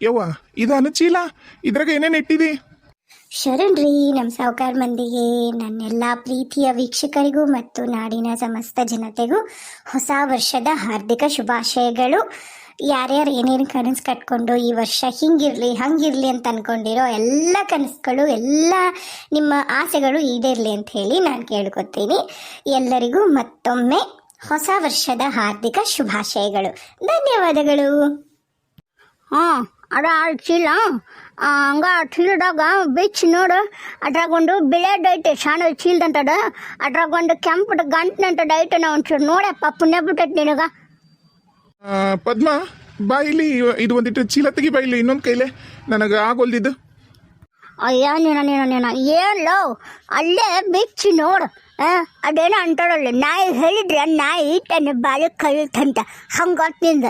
ಯವ್ವ ಇದಾನ ಚೀಲ ಇದ್ರಾಗ ಏನೇನು ಇಟ್ಟಿದಿ? ಶರಣ್ರಿ ನಮ್ಮ ಸಾವುಕಾರ ಮಂದಿಗೆ, ನನ್ನೆಲ್ಲ ಪ್ರೀತಿಯ ವೀಕ್ಷಕರಿಗೂ ಮತ್ತು ನಾಡಿನ ಸಮಸ್ತ ಜನತೆಗೂ ಹೊಸ ವರ್ಷದ ಹಾರ್ದಿಕ ಶುಭಾಶಯಗಳು. ಯಾರ್ಯಾರು ಏನೇನು ಕನಸು ಕಟ್ಕೊಂಡು ಈ ವರ್ಷ ಹಿಂಗಿರಲಿ ಹಂಗಿರಲಿ ಅಂತ ಅಂದ್ಕೊಂಡಿರೋ ಎಲ್ಲ ಕನಸುಗಳು, ಎಲ್ಲ ನಿಮ್ಮ ಆಸೆಗಳು ಈಡೇರಲಿ ಅಂತ ಹೇಳಿ ನಾನು ಕೇಳ್ಕೊತೀನಿ. ಎಲ್ಲರಿಗೂ ಮತ್ತೊಮ್ಮೆ ಹೊಸ ವರ್ಷದ ಹಾರ್ದಿಕ ಶುಭಾಶಯಗಳು. ಧನ್ಯವಾದಗಳು. ಹಾಂ ಅದ ಚೀಲ ಹಂಗ ಚೀಲದಾಗ ಬಿಚ್ಚಿ ನೋಡು, ಅದ್ರಾಗೊಂದು ಬಿಳೆಡ್ ಐತೆ ಸಣ್ಣ ಚೀಲದಂತದ, ಅದ್ರಾಗೊಂದು ಕೆಂಪು ಗಂಟನಂತದ ಐತೆ. ನಾ ಒಂಚೂರು ನೋಡಪ್ಪ, ಪುಣ್ಯ ಬಿಟ್ಟೈತೆ ನಿನಗ. ಪದ್ಮ ಬಾಯಿಲಿ ಇದು ಒಂದಿಟ್ಟು ಚೀಲ ತೆಗಿ, ಬಾಯಿಲಿ ಇನ್ನೊಂದು ಕೈಲೆ ನನಗೆ ಆಗೋಲ್ದಿದ್ದು. ಅಯ್ಯ ನೀನ ಏನ್ಲೋ ಅಲ್ಲೇ ಬಿಚ್ಚಿ ನೋಡು. ಅದೇನೋ ಅಂತಾರಲ್ಲ, ನಾಯಿ ಹೇಳಿದ್ರೆ ನಾಯಿ ತನ್ನ ಬಾಳಿ ಕಲಿತಂತ, ಹಂಗತ್ತಿಂದ.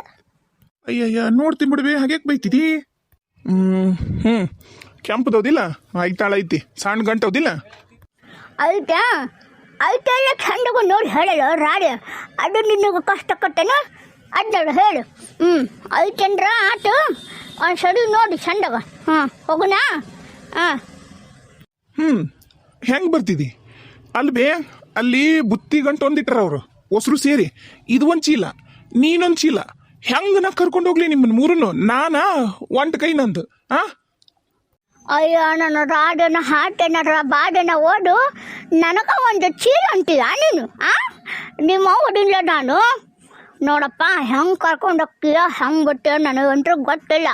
ಅಯ್ಯಯ್ಯ ನೋಡ್ತೀನಿ ಬಿಡ್ಬಿ, ಹಾಗೆ ಬೈತಿದಿ. ಹ್ಞೂ ಕೆಂಪದೌದಿಲ್ಲ, ಐತಾಳ ಐತಿ, ಸಣ್ಣ ಗಂಟೌದಿಲ್ಲ ಆಯ್ತಾ ಆಯ್ತೆಲ್ಲ ಚಂದಗೂ ನೋಡಿ ಹೇಳಲ್ಲ ರಾಡಿ. ಅದು ನಿನಗೆ ಕಷ್ಟ ಕೊಟ್ಟೇನು ಅದನ್ನ ಹೇಳು. ಐತಂದ್ರ ಆತು, ಒಂದು ಸರಿ ನೋಡಿ ಚಂದಗ. ಹೋಗುನಾ? ಹೆಂಗೆ ಬರ್ತಿದಿ? ಅಲ್ಬೇ ಅಲ್ಲಿ ಬುತ್ತಿ ಗಂಟು ಒಂದಿಟ್ರ ಅವರು ಹೊಸರು ಸೇರಿ, ಇದು ಒಂದು ಚೀಲ ನೀನೊಂದು ಚೀಲ, ಹೆಂಗ ನಾ ಕರ್ಕೊಂಡು ಹೋಗ್ಲಿ ನಿಮ್ಮನ್ನ ಮೂರನ್ನು? ನಾನಾ ಒಂಟ ಕೈ ನಂದು. ಅಯ್ಯ ನನ್ನ ರಾಡನ ಹಾಟನ ಬಾಡನ ಓಡು, ನನಗ ಒಂದು ಚೀಲ ಅಂತೀಯ ನೀನು? ನಿಮ್ಮ ಓಡಿಲ್ಲ ನಾನು ನೋಡಪ್ಪ, ಹೆಂಗೆ ಕರ್ಕೊಂಡು ಹೋಗ್ತೀಯ ಹೆಂಗೆ ಬಿಟ್ಟೆ ನನಗಂತೂ ಗೊತ್ತಿಲ್ಲ.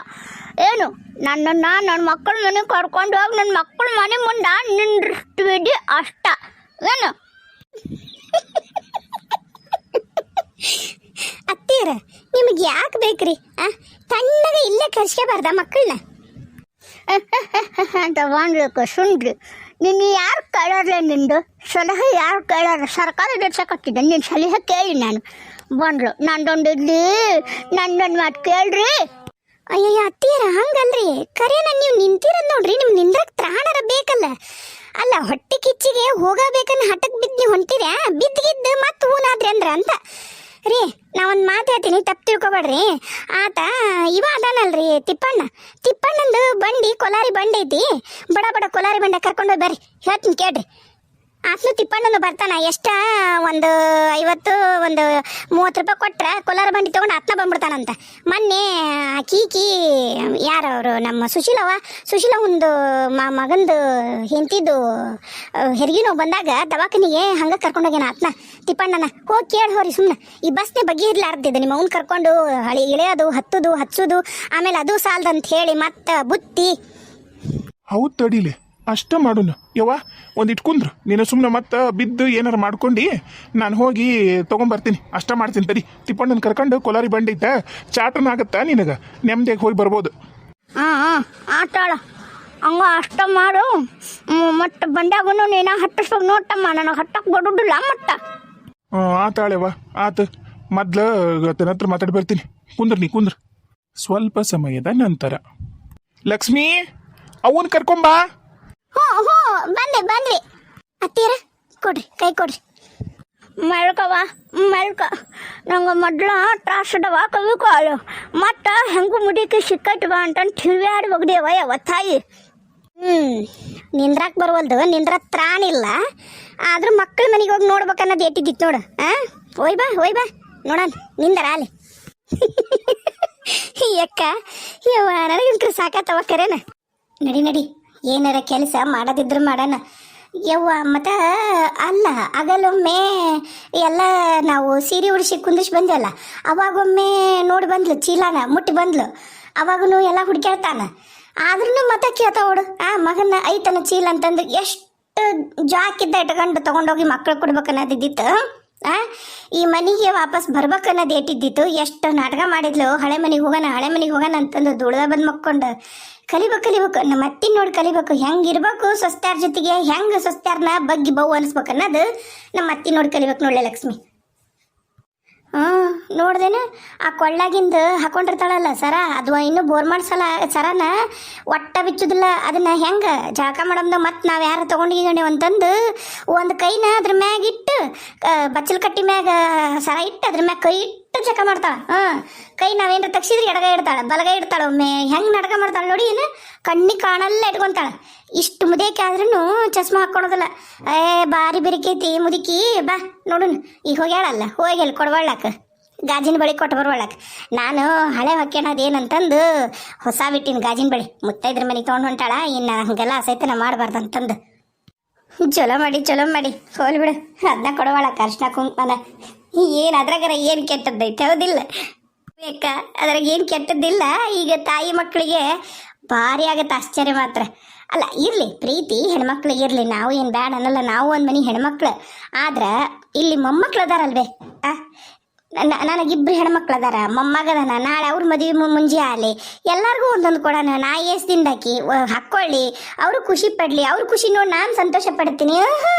ಏನು ನನ್ನ ಮಕ್ಕಳ ಮನೆಗೆ ಕರ್ಕೊಂಡು ಹೋಗಿ ನನ್ನ ಮಕ್ಕಳ ಮನೆ ಮುಂದೆ ನಿಂದಿರ್ತೀವಿ ಅಷ್ಟ. ಏನು ಅತ್ತೀರ ನಿಮಗೆ ಯಾಕೆ ಬೇಕ್ರಿ? ತಣ್ಣಗ ಇಲ್ಲೇ ಕರ್ಸ್ಕೋಬಾರ್ದ ಮಕ್ಕಳನ್ನ ಅಂತ ಬಂದ್ಬೇಕು ಸುಂಡ್ರಿ. ನಿನ್ನ ಯಾರು ಕೇಳಾರ್ಲೆ? ನಿಂದು ಸಲಹೆ ಯಾರು ಕೇಳಾರ? ಸರ್ಕಾರ ನಡೆಸಕತ್ತಿದ್ದೆ, ನಿನ್ನ ಸಲಹೆ ಕೇಳಿ ನಾನು ಬಂದ್ಲು. ನಂದೊಂದು ಇಡ್ಲಿ, ನಂದೊಂದು ಮಾತು ಕೇಳ್ರಿ. ಅಯ್ಯಯ್ಯ ಅತ್ತೀರ ಹಂಗಲ್ರಿ, ಕರೇನ ನೀವು ನಿಂತಿರೋದು ನೋಡ್ರಿ, ನಿಮ್ಗೆ ನಿಂದ್ರಕ್ ತ್ರಾಣರ ಬೇಕಲ್ಲ. ಅಲ್ಲ ಹೊಟ್ಟೆ ಕಿಚ್ಚಿಗೆ ಹೋಗಬೇಕನ್ನ ಹಠಕ್ ಬಿದ್ದು ನೀವು ಹೊಂಟಿರ್ಯಾ? ಬಿದ್ದಿದ್ದು ಮತ್ತೆ ಹೂನಾದ್ರಿ ಅಂದ್ರ ಅಂತ ರೀ. ನಾವೊಂದು ಮಾತು ಹೇಳ್ತೀನಿ, ತಪ್ಪು ತಿಳ್ಕೊಬೇಡ್ರಿ. ಆತ ಇವ ಅದಾನಲ್ರಿ ತಿಪ್ಪಣ್ಣಂದು ಬಂಡಿ, ಕೊಲಾರಿ ಬಂಡಿ ಐತಿ. ಬಡ ಬಡ ಕೊಲಾರಿ ಬಂಡೆ ಕರ್ಕೊಂಡೋಗಿ ಬರ್ರಿ, ಹೇಳ್ತೀನಿ ಕೇಳ್ರಿ. ಆತನು ತಿಪ್ಪಣ್ಣನು ಬರ್ತಾನ. ಎಷ್ಟ ಒಂದು 50 ಒಂದು 30 ರೂಪಾಯಿ ಕೊಟ್ರೆ ಕೊಲಾರ ಬಂಡಿ ತೊಗೊಂಡು ಆತನ ಬಂದ್ಬಿಡ್ತಾನಂತ. ಮೊನ್ನೆ ಕೀಕಿ ಯಾರವರು ನಮ್ಮ ಸುಶೀಲ ಒಂದು ಮಗಂದು ಹೆಂಡತಿದ್ದು ಹೆರಿಗೆ ನೋವು ಬಂದಾಗ ದವಾಖಾನಿಗೆ ಹಂಗೆ ಕರ್ಕೊಂಡೋಗ್ಯಾನ ಆತನ ತಿಪ್ಪಣ್ಣನ. ಹೋಗಿ ಕೇಳಿ ಹೋರಿ ಸುಮ್ಮನೆ, ಈ ಬಸ್ನೇ ಬಗ್ಗೆ ಇರ್ಲಾರ್ದಿದ್ದು ನಿಮ್ಮ ಅವ್ನು ಕರ್ಕೊಂಡು ಹಳಿ ಇಳೆಯೋದು ಹಚ್ಚೋದು, ಆಮೇಲೆ ಅದು ಸಾಲದಂತ ಹೇಳಿ ಮತ್ತೆ ಬುತ್ತಿ. ಹೌದು ತಡೀಲಿ, ಅಷ್ಟ ಮಾಡೋಣ ಯವ್ವ. ಒಂದು ಇಟ್ಕೊಂಡ್ರು ನೀನು ಸುಮ್ಮನೆ ಮತ್ತೆ ಬಿದ್ದು ಏನಾರು ಮಾಡ್ಕೊಂಡು ನಾನು ಹೋಗಿ ತೊಗೊಂಬರ್ತೀನಿ. ಅಷ್ಟ ಮಾಡ್ತೀನಿ ತಡಿ. ತಿಪ್ಪಣ್ಣನ ಕರ್ಕೊಂಡು ಕೊಲಾರಿ ಬಂಡಿ ಐತೆ, ಚಾಟನ ಆಗತ್ತಾ ನಿನಗೆ, ನೆಮ್ಮದಿಯಾಗಿ ಹೋಗಿ ಬರ್ಬೋದು. ಆತಾಳ ಹಂಗ ಅಷ್ಟ ಮಾಡು. ಮತ್ತೆ ಬಂದಾಗೂ ನೀನು ಹಟ್ಟಿಸ್ಬೇಕು ನೋಡ್ತಮ್ಮ, ನನಗೆ ಹಟ್ಟಕ್ಕೆ ಬಡುದಿಲ್ಲ ಮಟ್ಟ. ಆತಾಳೆವ ಆತ ಮೊದ್ಲು ತನ್ನ ಹತ್ರ ಮಾತಾಡಿ ಬರ್ತೀನಿ. ಕುಂದ್ರ. ಸ್ವಲ್ಪ ಸಮಯದ ನಂತರ ಲಕ್ಷ್ಮೀ, ಅವನ್ ಕರ್ಕೊಂಬಾ. ಹ್ಞೂ ಬಂದ್ರಿ ಅತ್ತೀರ, ಕೊಡ್ರಿ ಕೈ ಕೊಡ್ರಿ. ಮೆಲ್ಕ ನಂಗೆ ಮೊದ್ಲ ತ್ರಾಸದವ ಕವಿ ಕಾಲು, ಮತ್ತು ಹೆಂಗೂ ಮುಡಿಕೆ ಸಿಕ್ಕೈತವ ಅಂತ ತಿರುಗಾಡಿ ಒಗ್ದೇವ ಯಾವ ತಾಯಿ. ನಿಂದ್ರಾಕ್ ಬರುವಲ್ದು, ನಿಂದ್ರ ತ್ರಾಣಿಲ್ಲ. ಆದ್ರೂ ಮಕ್ಕಳ ಮನೆಗೆ ಹೋಗಿ ನೋಡ್ಬೇಕನ್ನೋದು ಏಟಿದ್ದಿತ್ತು ನೋಡು. ಹೋಯ್ ಬಾ ನೋಡೋಣ, ನಿಂದರ ಅಲ್ಲಿ ಅಕ್ಕ. ಯವ್ವ ನನಗಂತೂ ಸಾಕತ್ತವ ಕರೇನ. ನಡಿ ಏನಾರ ಕೆಲಸ ಮಾಡೋದಿದ್ರು ಮಾಡೋಣ ಯವ್ವ. ಮತ್ತು ಅಲ್ಲ ಆಗಲೊಮ್ಮೆ ಎಲ್ಲ ನಾವು ಸೀರೆ ಉಡಿಸಿ ಕುಂದಿಸಿ ಬಂದ್ವಲ್ಲ, ಅವಾಗೊಮ್ಮೆ ನೋಡಿ ಬಂದ್ಲು, ಚೀಲಾನ ಮುಟ್ಟಿ ಬಂದ್ಲು. ಅವಾಗೂ ಎಲ್ಲ ಹುಡುಕ್ಯಾಡ್ತಾನ, ಆದ್ರೂ ಮತ್ತೆ ಕೇಳ್ತಾವಡು ಮಗನ ಐತನ ಚೀಲ ಅಂತಂದು. ಎಷ್ಟು ಜಾಕಿದ್ದ ಇಟ್ಕೊಂಡು ತೊಗೊಂಡೋಗಿ ಮಕ್ಳು ಕೊಡ್ಬೇಕನ್ನೋದಿದ್ದಿತ್ತು. ಈ ಮನೆಗೆ ವಾಪಸ್ ಬರ್ಬೇಕನ್ನೋದು ಏಟಿದ್ದಿತ್ತು. ಎಷ್ಟು ನಾಟಕ ಮಾಡಿದ್ಲು, ಹಳೆ ಮನೆಗೆ ಹೋಗೋಣ ಅಂತಂದು ದುಡ್ದ ಬಂದು ಮಕ್ಕೊಂಡು. ಕಲಿಬೇಕು, ನಮ್ಮ ಅತ್ತಿನ ನೋಡಿ ಕಲಿಬೇಕು, ಹೆಂಗಿರ್ಬೇಕು ಸ್ವಸ್ತ್ಯಾರ ಜೊತೆಗೆ, ಹೆಂಗೆ ಸ್ವಸ್ತ್ಯಾರನ ಬಗ್ಗಿ ಬೌ ಅನಿಸ್ಬೇಕು ಅನ್ನೋದು ನಮ್ಮ ಅತ್ತಿ ನೋಡಿ ಕಲಿಬೇಕು ನೋಡ್ಲೆ ಲಕ್ಷ್ಮಿ. ನೋಡ್ದೇನ ಆ ಕೊಳ್ಳಾಗಿಂದ ಹಾಕೊಂಡಿರ್ತಾಳಲ್ಲ ಸರ, ಅದು ಇನ್ನೂ ಬೋರ್ಮಾಡ್ ಸರನ ಒಟ್ಟ ಬಿಚ್ಚುದಿಲ್ಲ. ಅದನ್ನ ಹೆಂಗೆ ಜಳಕ ಮಾಡಮ್ದು ಮತ್ತು ನಾವು ಯಾರು ತೊಗೊಂಡಿದ್ದೀವಿ ಅಂತಂದು ಒಂದು ಕೈನ ಅದ್ರ ಮ್ಯಾಗ ಇಟ್ಟು, ಬಚ್ಚಲ್ ಕಟ್ಟಿ ಮ್ಯಾಗ ಸರ ಇಟ್ಟು ಅದ್ರ ಮ್ಯಾಗ ಕೈ ಇಟ್ಟು ಜಕ ಮಾಡ್ತಾಳ. ಕೈ ನಾವೇನ್ರ ತಗ್ಸಿದ್ರೆ ಎಡಗೈ ಇಡ್ತಾಳ, ಬಲಗೈ ಇಡ್ತಾಳ. ಒಮ್ಮೆ ಹೆಂಗ್ ನಾಟಕ ಮಾಡ್ತಾಳ ನೋಡಿ, ಏನು ಕಣ್ಣಿಗೆ ಕಾಣಲ್ಲ ಇಟ್ಕೊಂತಾಳ. ಇಷ್ಟು ಮುದೇಕೆ ಆದ್ರೂ ಚಸ್ಮಾ ಹಾಕೊಳೋದಿಲ್ಲ. ಬಾರಿ ಬೆರಿಕೈತಿ ಮುದುಕಿ. ಬಾ ನೋಡುನ್, ಈಗ ಹೋಗ್ಯಾಳಲ್ಲ, ಹೋಗಿ ಅಲ್ಲಿ ಕೊಡಬಳ್ಳಾಕ ಗಾಜಿನ ಬಳಿ ಕೊಟ್ಟು ಬರುವಳಕ್ಕೆ. ನಾನು ಹಳೆ ಹೊಕ್ಕೆಣದೇನಂತಂದು ಹೊಸ ಬಿಟ್ಟಿನ ಗಾಜಿನ ಬಳಿ ಮುತ್ತೈದ್ರ ಮನೆಗೆ ತೊಗೊಂಡು ಹೊಂಟಾಳ. ಇನ್ನು ಹಂಗೆಲ್ಲ ಅಸೈತನ ಮಾಡಬಾರ್ದು ಅಂತಂದು. ಚಲೋ ಮಾಡಿ ಹೋಲ್ಬಿಡು, ಅದನ್ನ ಕೊಡಬಾಳಕ್ಕ ಅರ್ಶಿನ ಕುಂಕುಮನ. ಏನು ಅದ್ರಾಗಾರ ಏನು ಕೆಟ್ಟದ್ದೈತೆ, ಹೌದಿಲ್ಲ ಬೇಕ? ಅದ್ರಾಗ ಏನು ಕೆಟ್ಟದ್ದಿಲ್ಲ. ಈಗ ತಾಯಿ ಮಕ್ಕಳಿಗೆ ಭಾರಿ ಆಗತ್ತೆ ಆಶ್ಚರ್ಯ ಮಾತ್ರ. ಅಲ್ಲ ಇರಲಿ, ಪ್ರೀತಿ ಹೆಣ್ಮಕ್ಳಿಗೆ ಇರಲಿ, ನಾವು ಏನು ಬ್ಯಾಡ ಅನ್ನಲ್ಲ. ನಾವು ಒಂದು ಮನೆ ಹೆಣ್ಮಕ್ಳು. ಆದ್ರೆ ಇಲ್ಲಿ ಮೊಮ್ಮಕ್ಳು ಅದಾರಲ್ವೇ, ನನಗಿಬ್ರು ಹೆಣ್ಮಕ್ಳು ಅದಾರ, ಮೊಮ್ಮಗದನ. ನಾಳೆ ಅವ್ರ ಮದುವೆ ಮುಂಜೆ ಆಗಲಿ, ಎಲ್ಲರಿಗೂ ಒಂದೊಂದು ಕೊಡೋಣ. ನಾ ಏಸ್ದಿಂದಾಕಿ ಹಾಕ್ಕೊಳ್ಳಿ, ಅವರು ಖುಷಿ ಪಡಲಿ. ಅವ್ರ ಖುಷಿ ನೋಡಿ ನಾನು ಸಂತೋಷ ಪಡ್ತೀನಿ.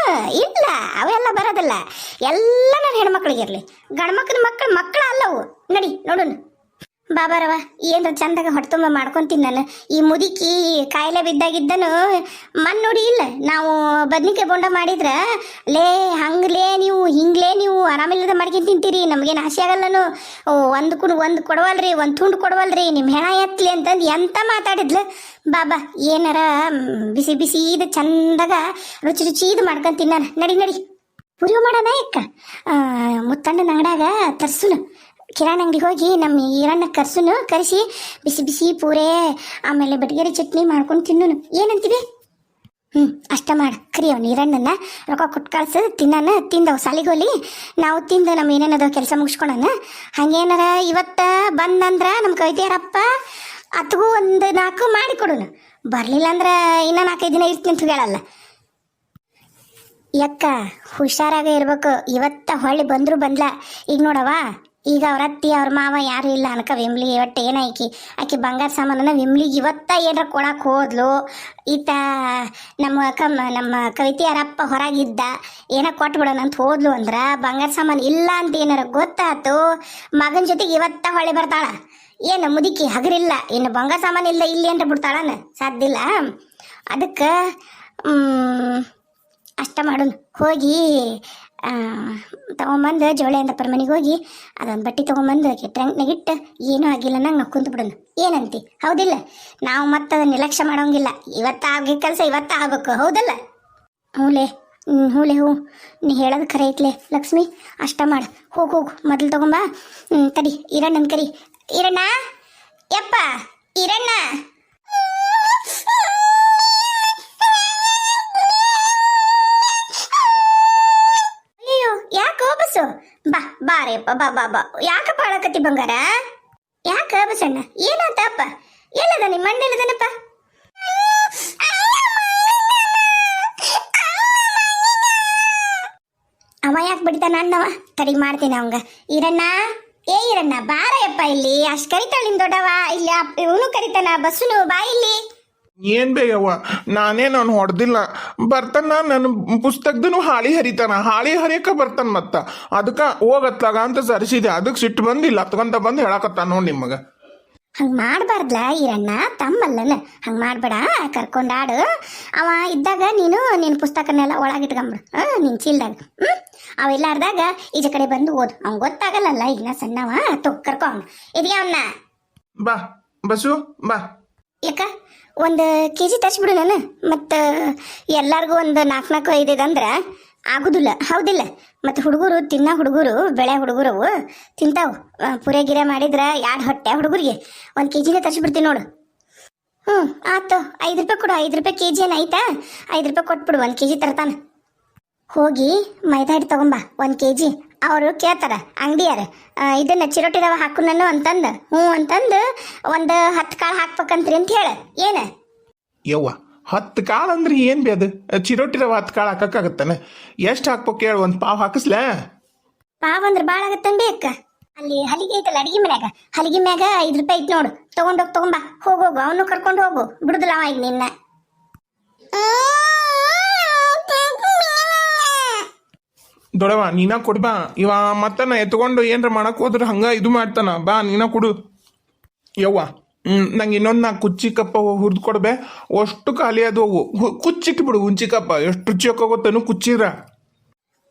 ಇಲ್ಲ, ಅವೆಲ್ಲ ಬರೋದಿಲ್ಲ. ಎಲ್ಲ ನನ್ನ ಹೆಣ್ಮಕ್ಳಿಗಿರಲಿ. ಗಂಡ್ಮಕ್ಳ ಮಕ್ಕಳು ಅಲ್ಲವು. ನಡಿ ನೋಡೋಣ. ಬಾಬಾರವ ಏನ್ರ ಚಂದಾಗ ಹೊಟ್ಟೆತುಂಬ ಮಾಡ್ಕೊಂತೀನಿ ನಾನು. ಈ ಮುದುಕಿ ಕಾಯಿಲೆ ಬಿದ್ದಾಗಿದ್ದನು ನೋಡಿ ಇಲ್ಲ, ನಾವು ಬದ್ನಿಕಾಯಿ ಬೋಂಡ ಮಾಡಿದ್ರ ಲೇ ಹಂಗ್ಲೇ ನೀವು ಹಿಂಗ್ಲೇ ನೀವು ಆರಾಮಿಲ್ಲದ ಮಾಡ್ಕೊಂಡು ತಿಂತೀರಿ, ನಮಗೇನು ಆಸೆ ಆಗಲ್ಲನು. ಒಂದು ಕೊಡವಲ್ರಿ, ಒಂದು ತುಂಡು ಕೊಡವಲ್ರಿ, ನಿಮ್ಮ ಹೆಣ ಎತ್ತಲಿ ಅಂತಂದು ಎಂತ ಮಾತಾಡಿದ್ಲು. ಬಾಬಾ ಏನಾರ ಬಿಸಿ ಬಿಸಿ ಇದು ಚಂದಾಗ ರುಚಿ ಇದು ಮಾಡ್ಕೊಂತೀನಿ ನಾನು. ನಡಿ ಪುರಿಯೋ ಮಾಡೋಣ ಯಾಕ? ಮುತ್ತಣ್ಣನ ಅಂಗಡ್ಯಾಗ ತರ್ಸುನು, ಕಿರಾಣಿ ಅಂಗಡಿಗೆ ಹೋಗಿ ನಮ್ಮ ಈರಣ್ಣ ಕರೆಸಿ ಬಿಸಿ ಬಿಸಿ ಪೂರೆ ಆಮೇಲೆ ಬಟಗೇರಿ ಚಟ್ನಿ ಮಾಡ್ಕೊಂಡು ತಿನ್ನೋನು. ಏನಂತೀವಿ? ಅಷ್ಟ ಮಾಡು. ಕರಿಯವ ನೀರಣ್ಣನ ರೊಕ್ಕ ಕೊಟ್ಟು ಕಳ್ಸು, ತಿಂದವು ಸಾಲಿಗೋಲಿ. ನಾವು ತಿಂದು ನಮ್ಮ ಏನೇನದ ಕೆಲಸ ಮುಗಿಸ್ಕೊಳೋಣ. ಹಂಗೇನಾರ ಇವತ್ತ ಬಂದಂದ್ರ ನಮ್ಮ ಕವಿತೆಯರಪ್ಪ ಅತ್ಗೂ ಒಂದು 4 ಮಾಡಿ ಕೊಡೋನು. ಬರಲಿಲ್ಲ ಅಂದ್ರೆ ಇನ್ನೂ 4-5 ದಿನ ಇರ್ತೀನಿ ಅಂತ ಹೇಳಲ್ಲ. ಯಕ್ಕ ಹುಷಾರಾಗ ಇರ್ಬೇಕು. ಇವತ್ತ ಹೊಳ್ಳಿ ಬಂದ್ರು ಬಂದ್ಲ. ಈಗ ನೋಡವ, ಈಗ ಅವ್ರ ಅತ್ತಿ ಅವ್ರ ಮಾವ ಯಾರು ಇಲ್ಲ ಅನ್ಕ ವಿಮ್ಲಿ ಒಟ್ಟು ಆಕಿ ಬಂಗಾರ ಸಾಮಾನನ್ನ ವಿಮ್ಲಿಗೆ ಇವತ್ತ ಏನಾರ ಕೊಡಕ್ಕೆ ಹೋದ್ಲು. ಈತ ನಮ್ಮ ಕವಿತೆಯರಪ್ಪ ಹೊರಗಿದ್ದ ಏನ ಕೊಟ್ಬಿಡೋಣ ಅಂತ ಹೋದ್ಲು ಅಂದ್ರ ಬಂಗಾರ ಸಾಮಾನು ಇಲ್ಲ ಅಂತ ಏನಾರ ಗೊತ್ತಾತು, ಮಗನ ಜೊತೆಗೆ ಇವತ್ತ ಹೊಳ್ಳಿ ಬರ್ತಾಳ. ಏನು ಮುದುಕಿ ಹಗರಿಲ್ಲ, ಇನ್ನು ಬಂಗಾರ ಸಾಮಾನು ಇಲ್ಲ ಇಲ್ಲಿ ಅಂತ ಬಿಡ್ತಾಳನ? ಸಾಧ್ಯ ಇಲ್ಲ. ಅದಕ್ಕೆ ಅಷ್ಟ ಮಾಡೋಣ. ಹೋಗಿ ತಗೊಂಬಂದು ಜೋಳೆ ಅಂತ ಮನೆಗೆ ಹೋಗಿ ಅದೊಂದು ಬಟ್ಟೆ ತೊಗೊಂಬಂದು ಟ್ರಂಕ್ನಾಗಿಟ್ಟು ಏನೂ ಆಗಿಲ್ಲ ನಂಗೆ ನಾವು ಕುಂತು ಬಿಡೋಣ. ಏನಂತಿ? ಹೌದಿಲ್ಲ? ನಾವು ಮತ್ತೆ ಅದನ್ನ ನಿರ್ಲಕ್ಷ್ಯ ಮಾಡೋಂಗಿಲ್ಲ. ಇವತ್ತ ಆಗಿ ಕೆಲಸ ಇವತ್ತ ಆಗ್ಬೇಕು, ಹೌದಲ್ಲ? ಹೂಲೆ ಹೂ, ನೀ ಹೇಳೋದು ಖರೆ ಐತ್ಲೆ ಲಕ್ಷ್ಮಿ. ಅಷ್ಟ ಮಾಡು. ಹೋಗು ಮೊದಲು ತಗೊಂಬ. ತಡಿ ಈರಣ್ಣನ ಕರಿ. ಈರಣ್ಣ, ಯಪ್ಪ ಈರಣ್ಣ. ಯಾಕೆ ಬಸ್ಸು? ಬಾರೇಪ್ಪ ಬಾ. ಯಾಕಪ್ಪ ಅಳಕತ್ತಿ ಬಂಗಾರ? ಯಾಕ ಬಸಣ್ಣ? ಏನಾತಪ್ಪ? ಎಲ್ಲದ ನಿಮ್ಮ ಮಂಡಲದನಪ್ಪ? ಅವ ಯಾಕೆ ಬಿಡ್ತಾನ ಅಣ್ಣವ? ತಡಿ ಮಾಡ್ತೀನಿ ಅವಂಗ. ಈರಣ್ಣ, ಈರಣ್ಣ ಬಾರಯ್ಯಪ್ಪ ಇಲ್ಲಿ. ಅಷ್ಟು ಕರಿತಾಳ ನಿಮ್ ದೊಡ್ಡವ. ಇಲ್ಲಿ ಇವನು ಕರಿತಾನ, ಬಸ್ಸುನು ಬಾ ಇಲ್ಲಿ. ಏನ್ ಬೇಯವ್ವ, ನಾನೇನು ಅವ್ನು ಹೊಡೆದಿಲ್ಲ. ಬರ್ತಾನ ನನ್ನ ಪುಸ್ತಕದನು ಹಾಳಿ ಹರಿಯಕ ಬರ್ತಾನ. ಮತ್ತ ಅದಕ್ಕೆ ಹೋಗತ್ಲಾಗ ಅಂತ ಸರಿಸಿದೆ. ಅದಕ್ಕೆ ಸಿಟ್ಟು ಬಂದಿಲ್ಲ, ಹತ್ಕೊಂತ ಬಂದು ಹೇಳಕತ್ತ ನೋಡಿ ನಿಮಗ. ಹಂಗೆ ಮಾಡಬಾರ್ದಲ್ಲ ಈರಣ್ಣ, ತಮ್ಮಲ್ಲನ ಹಂಗೆ ಮಾಡಬೇಡ. ಕರ್ಕೊಂಡಾಡು. ಅವ ಇದ್ದಾಗ ನೀನು ನಿನ್ನ ಪುಸ್ತಕನೆಲ್ಲ ಒಳಗಿಟ್ಕೊಂಬಿಡು ನಿನ್ನ ಚೀಲ್ದಾಗ. ಅವೆಲ್ಲಾರ್ದಾಗ ಈಜ ಕಡೆ ಬಂದು ಓದು. ಅವ್ನು ಗೊತ್ತಾಗಲ್ಲಲ್ಲ, ಈಗ ನಾ ಸಣ್ಣವ. ಕರ್ಕೊ ಅವನು. ಇದೆಯಾ ಅವನ್ನ? ಬಾ ಬಸ್ಸು ಬಾ. ಯಾಕ 1 kg ತರಿಸ್ಬಿಡು ನಾನು. ಮತ್ತು ಎಲ್ಲರಿಗೂ ಒಂದು 4-5 ಅಂದ್ರೆ ಆಗುದಿಲ್ಲ, ಹೌದಿಲ್ಲ? ಮತ್ತು ಹುಡುಗರು ಬೆಳೆ ಹುಡುಗರು ತಿಂತಾವು. ಪುರೆ ಗಿರೆ ಮಾಡಿದ್ರೆ 2 ಹೊಟ್ಟೆ ಹುಡುಗರಿಗೆ 1 kg ತರಿಸ್ಬಿಡ್ತೀನಿ ನೋಡು. ಆತು. 5 ರೂಪಾಯಿ ಕೊಡು. 5 ರೂಪಾಯಿ kg ಏನು ಆಯ್ತಾ? 5 ರೂಪಾಯಿ ಕೊಟ್ಬಿಡು. 1 kg ತರ್ತಾನೆ. ಹೋಗಿ ಮೈದಾ ಹಿಟ್ಟು ತಗೊಂಬ 1 kg. ಅವರು ಕೇಳ್ತಾರ ಅಂಗಡಿಯಾರ, ಇದನ್ನ ಚಿರೋಟಿ ರವೆ ಹಾಕು ನಾನು ಅಂತಂದು. ಅಂತಂದು ಒಂದು 10 ಕಾಳು ಹಾಕ್ಬೇಕಂತ್ರಿ ಅಂತ ಹೇಳ. ಏನ ಯವ್ವ, 10 ಕಾಳು ಅಂದ್ರೆ ಏನ್ ಬಿ ಅದು? ಚಿರೋಟಿ ರವೆ 10 ಕಾಳು ಹಾಕಕ್ಕಾಗತ್ತಾನೆ? ಎಷ್ಟು ಹಾಕ್ಬೇಕು ಹೇಳು? 1 ಪಾವ್ ಹಾಕಿಸ್ಲ? ಪಾವ್ ಅಂದ್ರೆ ಭಾಳ ಆಗತ್ತನ್ ಬೇಕ. ಅಲ್ಲಿ ಹಲಿಗೆ ಐತಲ್ಲ ಅಡಿಗೆ ಮನ್ಯಾಗ, ಹಲಿಗೆ ಮ್ಯಾಗ 5 ರೂಪಾಯಿ ಐತಿ ನೋಡು. ತಗೊಂಬ. ಹೋಗು. ಅವನು ಕರ್ಕೊಂಡು ಹೋಗು. ಬಿಡುದಿಲ್ಲ ಅವ ಈಗ ನಿನ್ನ. ದೊಡವ ನೀನ ಕೊಡ್ಬಾ. ಇವ ಮತ್ತನ ಎತ್ಕೊಂಡು ಏನ್ರ ಮಾಡಕ್ ಹೋದ್ರೆ ಹಂಗ ಇದು ಮಾಡ್ತಾನ. ಬಾ ನೀನ ಕೊಡು. ಯವ್ವ, ನಂಗೆ ಇನ್ನೊಂದು 4 ಕುಚ್ಚಿ ಕಪ್ಪ ಹುರಿದು ಕೊಡ್ಬೇ. ಅಷ್ಟು ಖಾಲಿ ಅದು ಕುಚ್ಚಿಟ್ಟು ಬಿಡು. ಹುಂಚಿ ಕಪ್ಪ ಎಷ್ಟು ರುಚಿ ಹಾಕೋಗೊತ್ತನು ಕುಚ್ಚಿರ.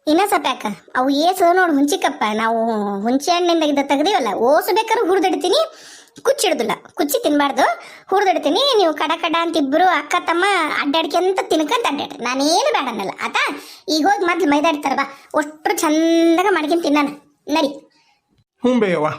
ಇನ್ನ ಸ್ವಲ್ಪ ಯಾಕ ಅವು ಏಸದ ನೋಡು ಹುಂಚಿಕಪ್ಪ ನಾವು ಹುಂಚಿ ಹಣ್ಣಿಂದ ಇದ್ದ ತೆಗ್ದೀವಲ್ಲ ಓಸು ಬೇಕಾದ್ರೆ ಹುರಿದಿಡ್ತೀನಿ ಕುಚ್ಚಿಡ್ದಿಲ್ಲ ಕುಚ್ಚಿ ತಿನ್ಬಾರ್ದು ಹುರಿದಿಡ್ತೀನಿ ನೀವು ಕಡ ಕಡ ಅಂತ ಇಬ್ರು ಅಕ್ಕ ತಮ್ಮ ಅಡ್ಡಾಡ್ಕೊಂತ ತಿನ್ಕಂತ ಅಡ್ಡಾಡ್ರಿ ನಾನೇನು ಬೇಡ ಅನ್ನಲ್ಲ ಆತಾ ಈಗ ಹೋಗಿ ಮೊದ್ಲು ಮೈದಾಡ್ತಾರ ಬಾ ಅಷ್ಟ್ರು ಚಂದಾಗ ಮಾಡ್ಕೊಂಡ್ ತಿನ್ನಾನ ನಡಿ. ಹ್ಞೂ ಬೇಯವ್ವ